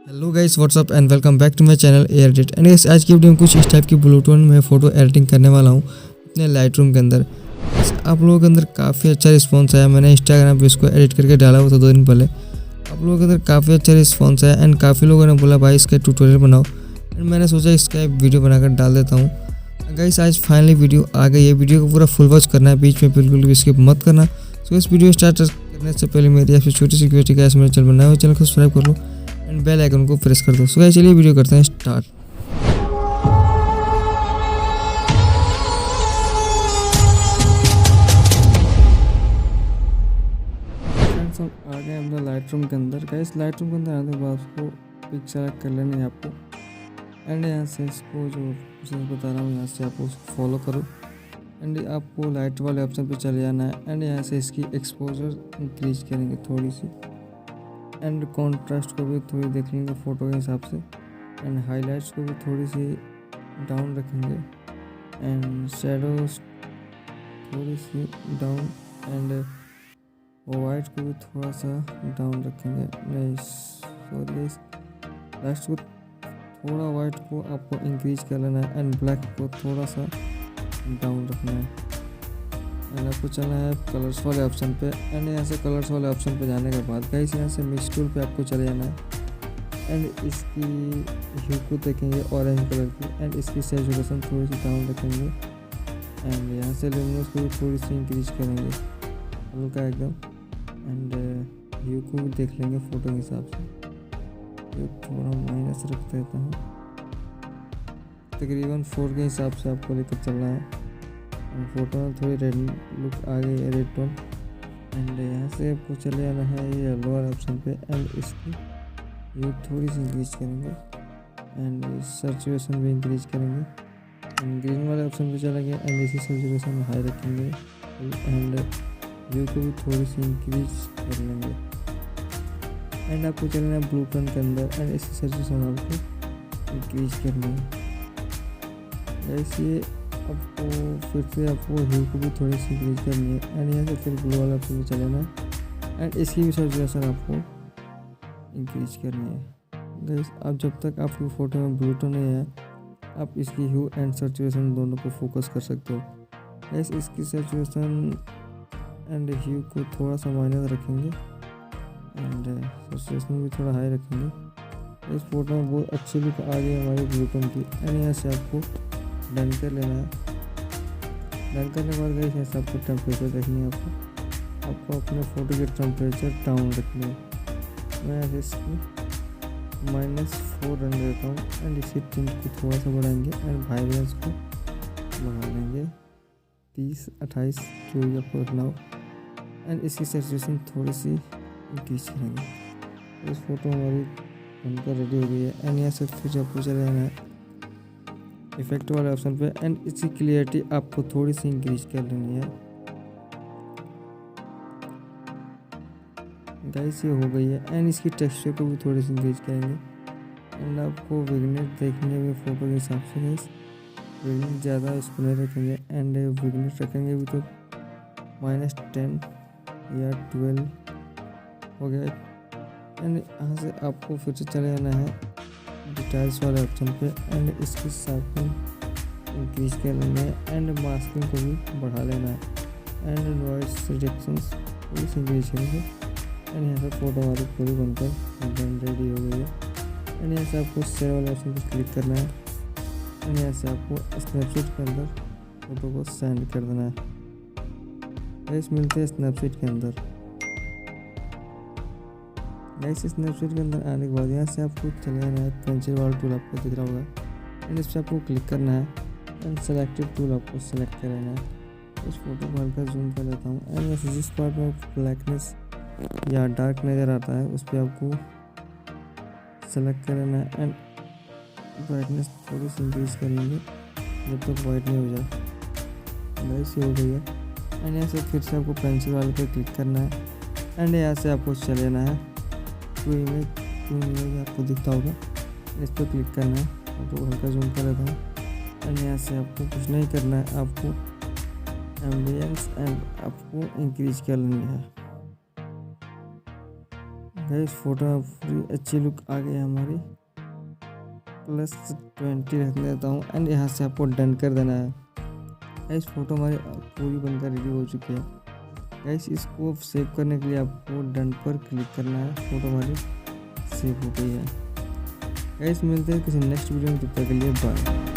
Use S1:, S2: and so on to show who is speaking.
S1: Hello guys what's up and welcome back to my channel A R edit. And guys आज की video में कुछ इस टाइप की ब्लूटूथ में फ़ोटो एडिटिंग करने वाला हूँ अपने लाइटरूम के अंदर। आप लोगों के अंदर काफ़ी अच्छा रिस्पांस आया। मैंने इंस्टाग्राम पे इसको एडिट करके डाला हुआ था 2 दिन पहले। आप लोगों के अंदर काफ़ी अच्छा रिस्पांस आया एंड काफ़ी लोगों ने बोला भाई इसका ट्यूटोरियल बनाओ। एंड मैंने सोचा इसका एक वीडियो बनाकर डाल देता हूँ। गाइस आज फाइनली वीडियो आ गई है। वीडियो को पूरा फुल वॉच करना है, बीच में बिल्कुल भी स्किप मत करना। सो इस वीडियो स्टार्ट करने से पहले मेरी आपसे छोटी सी रिक्वेस्ट है, मेरे चैनल बनाए हुए चैनल को सब्सक्राइब कर लो एंड बेल आइकन को प्रेस कर दो। सो गाइस चलिए वीडियो करते हैं स्टार्ट। फ्रेंड्स हम आ गए अपने लाइटरूम के अंदर। गाइस लाइटरूम के अंदर आने के बाद आपको पिक्चर कर लेना है आपको। एंड यहाँ से इसको जो प्रोसेस बता रहा हूँ यहाँ से आपको उसको फॉलो करो एंड आपको लाइट वाले ऑप्शन पे चले जाना है। एंड यहाँ से इसकी एक्सपोजर इंक्रीज करेंगे थोड़ी सी एंड कॉन्ट्रास्ट को भी थोड़ी देख लेंगे फ़ोटो के हिसाब से एंड हाइलाइट्स को भी थोड़ी सी डाउन रखेंगे एंड शैडोज थोड़ी सी डाउन एंड वाइट को भी थोड़ा सा डाउन रखेंगे। नहीं सॉरी, लास्ट को थोड़ा वाइट को आपको इंक्रीज कर लेना है एंड ब्लैक को थोड़ा सा डाउन रखना है। एंड आपको चलना है कलर्स वाले ऑप्शन पे। एंड यहाँ से कलर्स वाले ऑप्शन पे जाने के बाद गाइस यहाँ से मिक्स टूल पे आपको चले जाना है एंड इसकी ह्यू को देखेंगे ऑरेंज कलर की एंड इसकी सैचुरेशन थोड़ी सी डाउन रखेंगे एंड यहाँ से लुमिनस को भी थोड़ी सी इंक्रीज करेंगे हल्का एकदम एंड ह्यू को भी देख लेंगे फ़ोटो के हिसाब से। ये थोड़ा माइनस रख देता हूँ, तकरीबन 4 के हिसाब से आपको लेकर चलना है। फोटो में थोड़ी रेड लुक आ गई है, रेड टोन। एंड यहाँ से आपको चले जाना है ये येलो वाले ऑप्शन पे एंड इसकी ये थोड़ी सी इंक्रीज करेंगे एंड सैचुरेशन भी इंक्रीज करेंगे एंड ग्रीन वाले ऑप्शन पे चलेंगे एंड इसी सैचुरेशन हाई रखेंगे एंड व्यू को भी थोड़ी सी इंक्रीज कर लेंगे। एंड आपको चलना है ब्लू टोन के अंदर एंड इसी सैचुरेशन आपको इंक्रीज करनी है। ऐसे आपको फिर से आपको ह्यू को भी थोड़ी सी इंक्रीज करनी है एंड यहाँ से फिर ब्लू वाला ऑप्शन पे चले जाना एंड इसकी भी सैचुरेशन आपको इंक्रीज करनी है। गाइस अब जब तक आपकी फ़ोटो में ब्लू टोन नहीं है आप इसकी ह्यू एंड सैचुरेशन दोनों को फोकस कर सकते हो। गाइस इसकी सैचुरेशन एंड ह्यू को थोड़ा सा माइनस रखेंगे एंड सैचुरेशन भी थोड़ा हाई रखेंगे। इस फोटो में बहुत अच्छी लुक आ गई हमारी ब्लू टोन की एंड यहाँ से आपको डन कर लेना है। डन करने के बाद गाइस यहाँ से आपको टेम्परेचर देखनी है। आपको अपने फ़ोटो के टेम्परेचर डाउन रखनी है। मैं यहाँ से इसकी -4 रन देता हूँ एंड इसी टिंट को थोड़ा सा बढ़ाएंगे एंड वाइब्रेंस को बढ़ा लेंगे 30-28 जो भी आपको रखना हो एंड इसकी सैचुरेशन थोड़ी सी इंक्रीज करेंगे। इस फोटो हमारी बनकर रेडी हो गई है एंड यहाँ से फिर आपको चले जाना है इफेक्ट वाले ऑप्शन पे एंड इसकी क्लियरिटी आपको थोड़ी सी इंक्रीज कर लेनी है। गाइस ये हो गई है एंड इसकी टेक्सचर को भी थोड़ी सी इंक्रीज करेंगे एंड आपको विगनेट देखेंगे भी फोटो के हिसाब से। गाइस विगनेट ज़्यादा इसको नहीं रखेंगे एंड विगनेट रखेंगे भी तो -10 या 12 हो गया एंड यहाँ से आपको फिर से चले जाना है डिटेल्स वाले ऑप्शन पे एंड इसकी शार्पनिंग इंक्रीज कर लेना है एंड मास्किंग को भी बढ़ा लेना है एंड नॉइस रिडक्शन थोड़ी सी इंक्रीज करेंगे एंड यहाँ से फोटो हमारी पूरी बनकर एकदम रेडी हो गई है। एंड यहाँ से आपको शेयर वाले ऑप्शन पर क्लिक करना है एंड यहाँ से आपको स्नैपसीड के अंदर फोटो को सेंड कर देना है। गाइस मिलते हैं स्नैपसीड के अंदर। गाइस स्नैपसीड के अंदर आने के बाद यहाँ से आपको चले जाना है पेंसिल वाला टूल आपको दिख रहा होगा एंड इस पर आपको क्लिक करना है एंड सेलेक्टेड टूल आपको सेलेक्ट कर लेना है। इस फोटो को हल्का जूम कर लेता हूँ एंड यहाँ से जिस पार्ट में ब्लैकनेस या डार्क नज़र आता है उस पर आपको सेलेक्ट कर लेना है एंड ब्राइटनेस थोड़ी सी इंक्रीज कर लेंगे जब तक वाइट नहीं हो जाए। गाइस ये हो गई है एंड यहाँ से फिर से आपको पेंसिल वाले पे क्लिक करना है एंड यहाँ से आपको चले जाना है टू इमेज आपको दिखता होगा, इस पर क्लिक करना है। फोटो हल्का जूम कर लेता हूँ एंड यहाँ से आपको कुछ नहीं करना है, आपको एम्बियंस एंड आपको इंक्रीज कर लेनी है। गाइस फोटो में पूरी अच्छी लुक आ गई हमारी, +20 रख देता हूँ एंड यहाँ से आपको डन कर देना है। गाइस फोटो हमारी पूरी बनकर रेडी हो चुकी है। गाइस इसको सेव करने के लिए आपको डन पर क्लिक करना है, फोटो हमारी सेव हो गई है। गाइस मिलते हैं किसी नेक्स्ट वीडियो में, तब तक के लिए बाय।